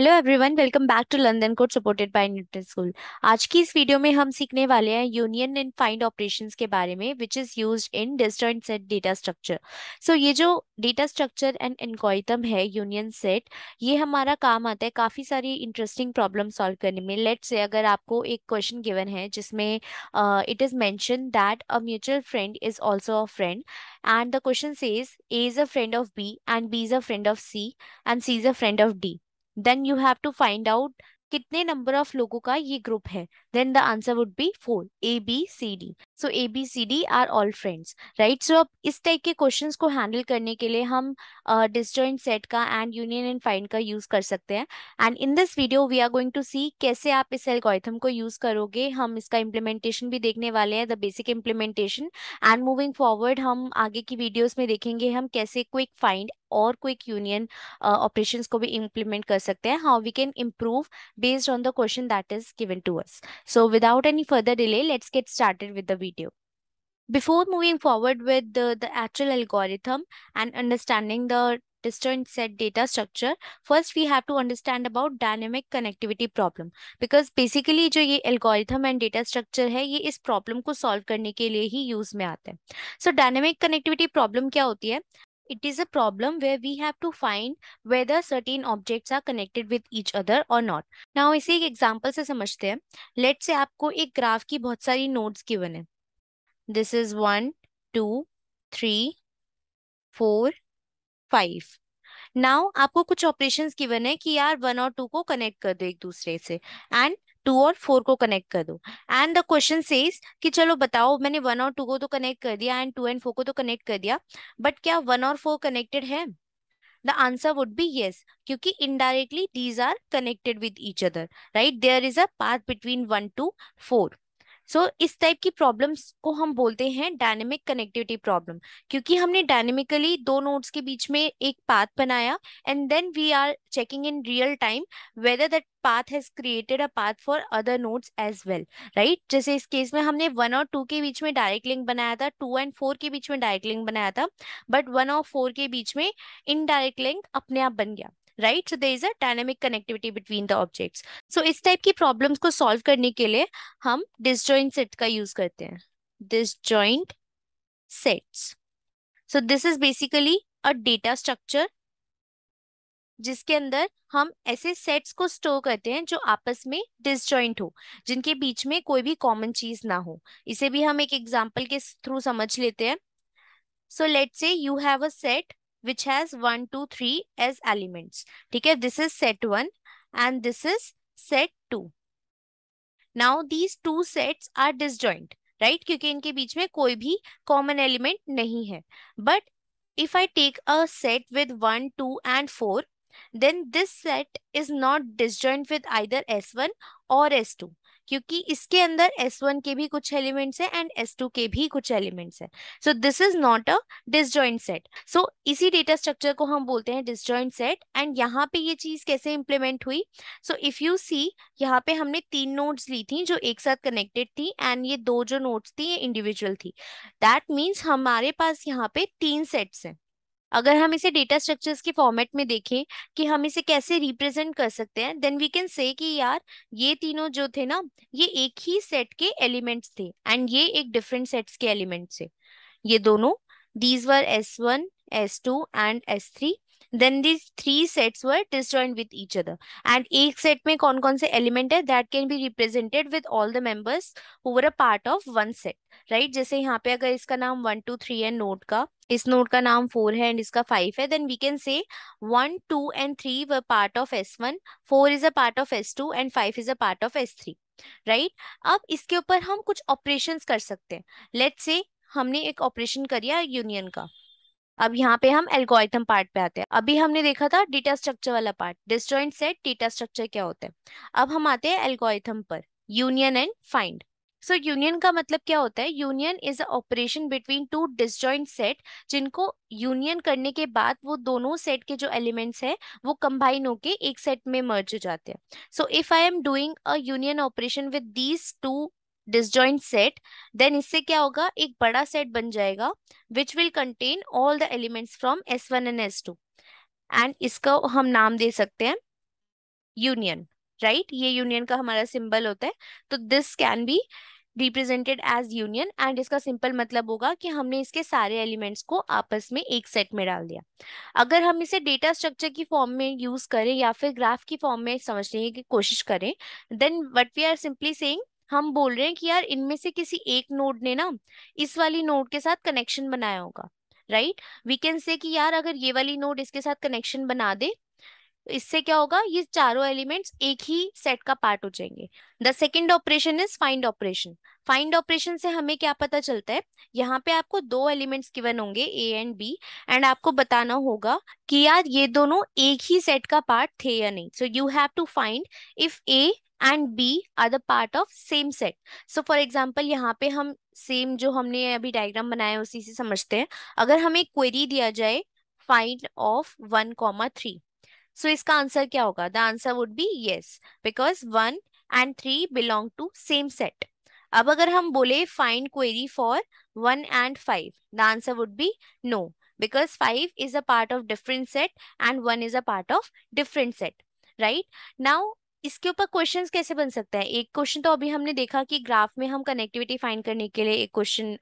Hello everyone, welcome back to London code supported by Newton school. आज की इस video में हम सीखने वाले हैं यूनियन एंड फाइंड ऑपरेशंस के बारे में, which is used in disjoint set data structure. So ये जो डेटा स्ट्रक्चर एंड एल्गोरिथम है यूनियन सेट, ये हमारा काम आता है काफी सारी इंटरेस्टिंग प्रॉब्लम सॉल्व करने में। लेट्स से अगर आपको एक क्वेश्चन गिवन है जिसमें it is mentioned that a mutual friend is also a friend, and the question says A is a friend of B and B is a friend of C and C is a friend of D. Then you have to find out कितने number of लोगों का ये group है। Then the answer would be 4, A B C D. So A B C D are all friends, right. So अब इस type के questions को handle करने के लिए हम डिसजॉइंट सेट का एंड यूनियन एंड फाइंड का यूज कर सकते हैं। And in this video we are going to see कैसे आप इस एल्गोरिथम को यूज करोगे। हम इसका इम्प्लीमेंटेशन भी देखने वाले हैं, the basic implementation. And moving forward हम आगे की वीडियोस में देखेंगे हम कैसे क्विक फाइंड और क्विक यूनियन ऑपरेशंस को भी इम्प्लीमेंट कर सकते हैं, how we can improve based on the question that is given to us. So without any further delay, let's get started with the video. Before moving forward with the actual algorithm and understanding the disjoint set data structure, first we have to understand about dynamic connectivity problem, because basically जो ये algorithm and data structure है ये इस problem को solve करने के लिए ही use में आता है। So dynamic connectivity problem क्या होती है? It is a problem where we have to find whether certain objects are connected with each other or not. Now इसे एक example से समझते हैं। Let's say आपको एक ग्राफ की बहुत सारी nodes given है। This is 1 2 3 4 5। नाउ आपको कुछ ऑपरेशंस गिवन है कि यार 1 और 2 को कनेक्ट कर दो एक दूसरे से, एंड 2 और 4 को कनेक्ट कर दो। एंड द क्वेश्चन सेज कि चलो बताओ, मैंने 1 और 2 को तो कनेक्ट कर दिया एंड 2 एंड 4 को तो कनेक्ट कर दिया, बट क्या 1 और 4 कनेक्टेड है? The answer would be yes, क्योंकि indirectly these are connected with each other, right. There is a path between 1 to 4। So इस टाइप की प्रॉब्लम्स को हम बोलते हैं डायनेमिक कनेक्टिविटी प्रॉब्लम, क्योंकि हमने डायनेमिकली दो नोड्स के बीच में एक पाथ बनाया, and then we are checking in real time whether that path has created a path for other nodes as well, right. जैसे इस केस में हमने 1 और 2 के बीच में डायरेक्ट लिंक बनाया था, 2 एंड 4 के बीच में डायरेक्ट लिंक बनाया था, बट 1 और 4 के बीच में इनडायरेक्ट लिंक अपने आप बन गया, right. So there is a dynamic connectivity between the objects. So इस टाइप की प्रॉब्लम्स को सॉल्व करने के लिए हम डिसजॉइंट सेट का यूज करते हैं। Disjoint sets. So this is basically a data structure जिसके अंदर हम ऐसे सेट्स को स्टोर करते हैं जो आपस में डिसजॉइंट हो, जिनके बीच में कोई भी कॉमन चीज ना हो। इसे भी हम एक एग्जांपल के थ्रू समझ लेते हैं। So let's say you have a set which has 1 2 3 as elements। ठीक है, this is set 1 and this is set 2। Now these two sets are disjoint, right, क्योंकि इनके बीच में कोई भी कॉमन एलिमेंट नहीं है। But if I take a set with 1 2 and 4, then this set is not disjoint with either S1 और S2, क्योंकि इसके अंदर S1 के भी कुछ एलिमेंट्स हैं एंड S2 के भी कुछ एलिमेंट्स हैं। So this is not a disjoint set. So इसी डेटा स्ट्रक्चर को हम बोलते हैं डिसजॉइंट सेट। एंड यहाँ पे ये चीज कैसे इंप्लीमेंट हुई? सो इफ यू सी, यहाँ पे हमने 3 नोड्स ली थी जो एक साथ कनेक्टेड थी, एंड ये दो जो नोड्स थी ये इंडिविजुअल थी। दैट मीन्स हमारे पास यहाँ पे 3 सेट्स हैं। अगर हम इसे डेटा स्ट्रक्चर्स के फॉर्मेट में देखें कि हम इसे कैसे रिप्रेजेंट कर सकते हैं, देन वी कैन से कि यार ये तीनों जो थे ना, ये एक ही सेट के एलिमेंट्स थे एंड ये एक डिफरेंट सेट्स के एलिमेंट्स थे। ये दोनों, these were S1 S2 and S3, then these three sets were disjoint with each other। and एक सेट में कौन कौन से एलिमेंट है, that can be represented with all the members who were a part of one set, right। जैसे यहाँ पे अगर इसका नाम 1 2 3 है नोड का, इस नोड का नाम 4 है एंड इसका 5 है, then we can say 1 2 and 3 were part of S1, 4 is a part of S2 and 5 is a part of S3, right. अब इसके ऊपर हम कुछ ऑपरेशंस कर सकते हैं। लेट्स से हमने एक ऑपरेशन करिया यूनियन का। अब यहाँ पे हम एल्गोरिथम पार्ट पे आते हैं। अभी हमने देखा था डेटा स्ट्रक्चर वाला part, disjoint set data structure क्या होता है। अब हम आते हैं एल्गोरिथम पर, union and find. So union का मतलब क्या होता है? Union is a operation between two disjoint set, जिनको यूनियन करने के बाद वो दोनों सेट के जो एलिमेंट्स है वो कंबाइन होके एक सेट में मर्ज हो जाते हैं। So if I am doing a union operation with these two disjoint set, then इससे क्या होगा, एक बड़ा सेट बन जाएगा which will contain all the elements from S1 and S2, and इसका हम नाम दे सकते हैं यूनियन, राइट, ये यूनियन का हमारा सिंबल होता है। तो this can be represented as union, and इसका सिंपल मतलब होगा कि हमने इसके सारे एलिमेंट्स को आपस में एक सेट में डाल दिया। अगर हम इसे डेटा स्ट्रक्चर की फॉर्म में यूज करें या फिर ग्राफ की फॉर्म में समझने की कोशिश करें, then what we are simply saying, हम बोल रहे हैं कि यार इनमें से किसी एक नोड ने ना इस वाली नोड के साथ कनेक्शन बनाया होगा, राइट। वी कैन से कि यार अगर ये वाली नोड इसके साथ कनेक्शन बना दे, इससे क्या होगा, ये चारों एलिमेंट्स एक ही सेट का पार्ट हो जाएंगे। The second operation is find operation. Find operation से हमें क्या पता चलता है, यहाँ पे आपको दो एलिमेंट्स गिवन होंगे ए एंड बी, एंड आपको बताना होगा कि यार ये दोनों एक ही सेट का पार्ट थे या नहीं। So you have to find if A and B are the part of same set. So for example यहाँ पे हम सेम जो हमने अभी डायग्राम बनाया है उसी से समझते हैं। अगर हमें क्वेरी दिया जाए फाइंड ऑफ 1, 3, सो इसका आंसर क्या होगा, the answer would be yes, because 1 and 3 belong to same set. अब अगर हम बोले find query for 1 and 5, the answer would be no, because 5 is a part of different set and 1 is a part of different set, right. Now इसके ऊपर questions कैसे बन सकता है, एक क्वेश्चन तो अभी हमने देखा कि ग्राफ में हम कनेक्टिविटी फाइंड करने के लिए एक क्वेश्चन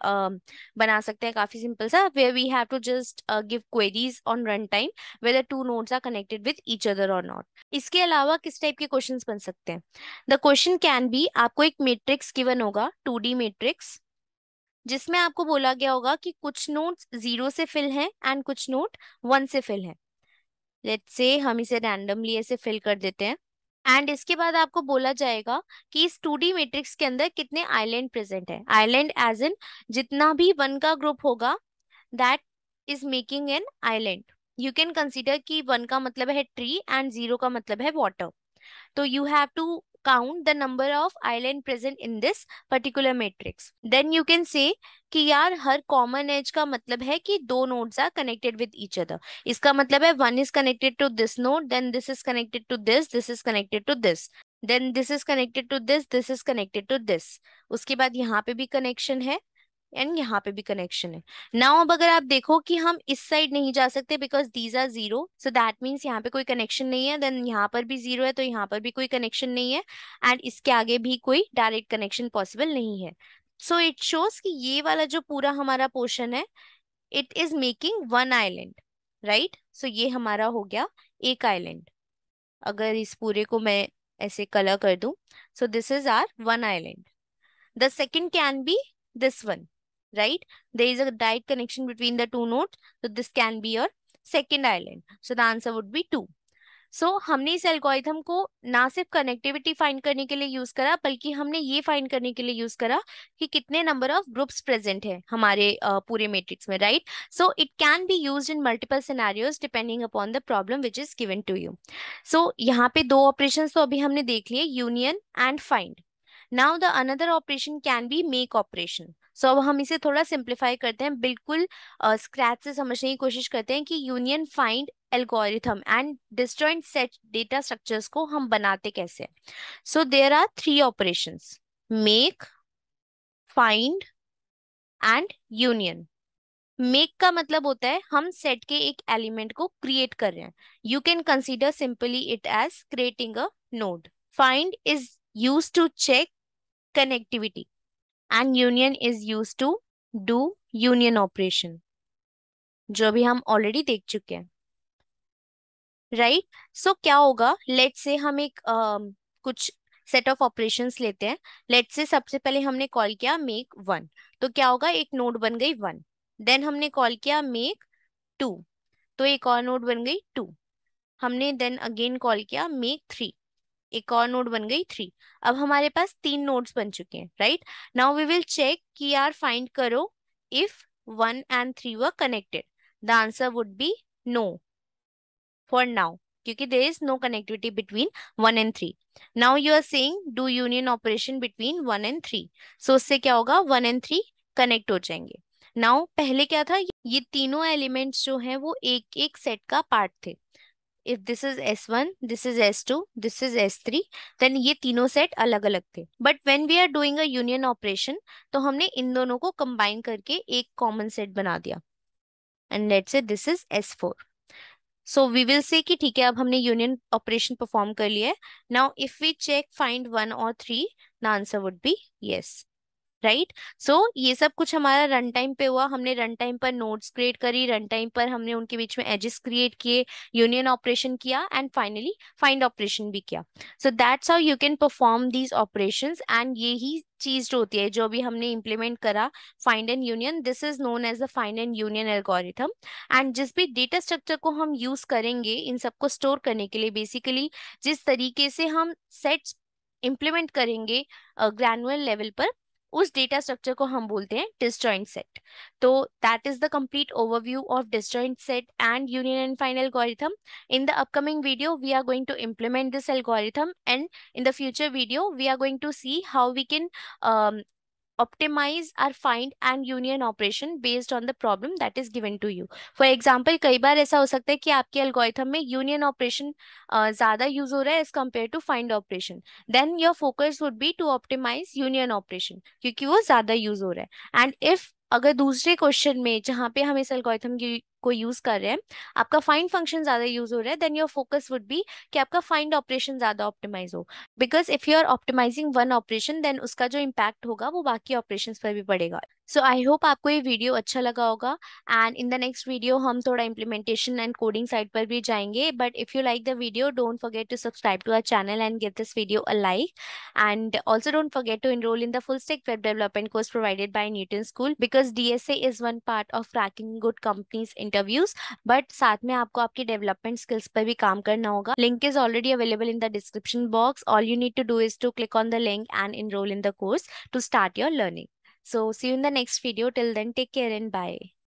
बना सकते हैं, काफी सिंपल सा, where we have to just give queries on run time whether two nodes are connected with each other or not। इसके अलावा किस टाइप के क्वेश्चंस बन सकते हैं, द क्वेश्चन कैन बी, आपको एक मैट्रिक्स गिवन होगा 2D मैट्रिक्स, जिसमें आपको बोला गया होगा कि कुछ नोड्स 0 से फिल हैं एंड कुछ नोड 1 से फिल हैं। लेट्स से हम इसे रैंडमली ऐसे फिल कर देते हैं, एंड इसके बाद आपको बोला जाएगा कि इस 2D मैट्रिक्स के अंदर कितने आइलैंड प्रेजेंट है। आइलैंड एज इन जितना भी 1 का ग्रुप होगा that is making an island. You can consider कि 1 का मतलब है ट्री एंड 0 का मतलब है वाटर। तो you have to count the number of island present in this particular matrix, then you can say कि यार हर कॉमन एज का मतलब है कि दो nodes are connected with each other. इसका मतलब है 1 is connected to this node, then this is connected to this is connected to this, then this is connected to this is connected to this. उसके बाद यहाँ पे भी connection है and यहाँ पे भी कनेक्शन है। नाउ अब अगर आप देखो कि हम इस साइड नहीं जा सकते because these are 0, so that means यहाँ पे कोई कनेक्शन नहीं है, देन यहाँ पर भी 0 है तो यहाँ पर भी कोई कनेक्शन नहीं है, एंड इसके आगे भी कोई डायरेक्ट कनेक्शन पॉसिबल नहीं है। सो इट शोज कि ये वाला जो पूरा हमारा पोर्शन है it is making one island, right. So ये हमारा हो गया एक आइलैंड। अगर इस पूरे को मैं ऐसे कलर कर दूं, so this is our one island. The second can be this one, right? There is a direct connection between the two nodes, so this can be your second island. So the answer would be 2. सो हमने इस algorithm को ना सिर्फ connectivity find करने के लिए use करा, बल्कि हमने ये फाइंड करने के लिए यूज करा कि कितने नंबर ऑफ ग्रुप्स प्रेजेंट है हमारे पूरे मैट्रिक्स में, right. So it can be used in multiple scenarios depending upon the problem which is given to you. So यहाँ पे दो ऑपरेशंस तो अभी हमने देख लिए, union and find. Now the another operation can be make operation. So अब हम इसे थोड़ा सिंप्लीफाई करते हैं, बिल्कुल स्क्रैच से समझने की कोशिश करते हैं कि union find algorithm and disjoint set data structures को हम बनाते कैसे हैं। So there are 3 operations, make, find and union. Make का मतलब होता है हम सेट के एक एलिमेंट को क्रिएट कर रहे हैं। You can consider simply it as creating a node. Find is used to check connectivity and union is used to do union operation, जो अभी हम ऑलरेडी देख चुके हैं, राइट। सो क्या होगा, लेट्स से हम एक कुछ सेट ऑफ ऑपरेशंस लेते हैं। लेट्स से सबसे पहले हमने कॉल किया मेक 1, तो क्या होगा, एक नोड बन गई 1। देन हमने कॉल किया मेक 2, तो एक और नोड बन गई 2। हमने देन अगेन कॉल किया मेक 3, एक और नोड बन गई 3। अब हमारे पास 3 नोड्स बन चुके हैं, right. Now we will check कि यार फाइंड करो if 1 and 3 were connected. The answer would be no for now, क्योंकि there is no connectivity between 1 and 3। Now you are saying do union operation between 1 and 3, so उससे क्या होगा, 1 and 3 connect हो जाएंगे। Now पहले क्या था, ये तीनों एलिमेंट्स जो हैं वो एक एक सेट का पार्ट थे। If this is S1, this is S2, this is S3, then ये तीनों सेट अलग अलग थे। But when we are doing a union operation, तो हमने इन दोनों को कंबाइन करके एक कॉमन सेट बना दिया, and let's say this is S4। So we will say कि ठीक है अब हमने यूनियन ऑपरेशन परफॉर्म कर लिया है. Now if we check find 1 और 3, the answer would be yes. Right. So ये सब कुछ हमारा रन टाइम पे हुआ. हमने रन टाइम पर नोट्स क्रिएट करी, रन टाइम पर हमने उनके बीच में एजेस क्रिएट किए, यूनियन ऑपरेशन किया एंड फाइनली फाइंड ऑपरेशन भी किया. So that's how you can perform these operations. And यही चीज जो होती है जो अभी हमने इम्प्लीमेंट करा, find and union, this is known as the find and union algorithm. And जिस भी डेटा स्ट्रक्चर को हम यूज करेंगे इन सबको स्टोर करने के लिए, बेसिकली जिस तरीके से हम सेट्स इम्प्लीमेंट करेंगे ग्रैनुअल लेवल पर, उस डेटा स्ट्रक्चर को हम बोलते हैं डिसजॉइंट सेट. तो that is the complete overview of disjoint set and union and find algorithm. In the upcoming video, we are going to implement this algorithm, and in the future video, we are going to see how we can um, optimize our find and union operation based on the problem that is given to you. For example, कई बार ऐसा हो सकता है कि आपके algorithm में union operation ज़्यादा use हो रहा है as compared to find operation. Then your focus would be to optimize union operation क्योंकि वो ज़्यादा यूज हो रहा है. And if अगर दूसरे क्वेश्चन में जहाँ पे हम इस एल्गोरिथम को यूज कर रहे हैं, आपका फाइंड फंक्शन ज्यादा यूज हो रहा है, then your focus would be कि आपका फाइंड ऑपरेशन ज्यादा ऑप्टिमाइज हो. Because if you are optimising one operation, then उसका जो इम्पैक्ट होगा वो बाकी ऑपरेशंस पर भी पड़ेगा. सो आई होप आपको ये वीडियो अच्छा लगा होगा. And in the next video हम थोड़ा इम्प्लीमेंटेशन एंड कोडिंग साइड पर भी जाएंगे. But if you like the video, don't forget to subscribe to our channel and give this video a like. And also don't forget to enroll in the full stack web development course provided by Newton School, because DSA is one part of cracking good companies interviews. But साथ में आपको आपकी development skills पर भी काम करना होगा. Link is already available in the description box. All you need to do is to click on the link and enroll in the course to start your learning. So see you in the next video. Till then, take care and bye.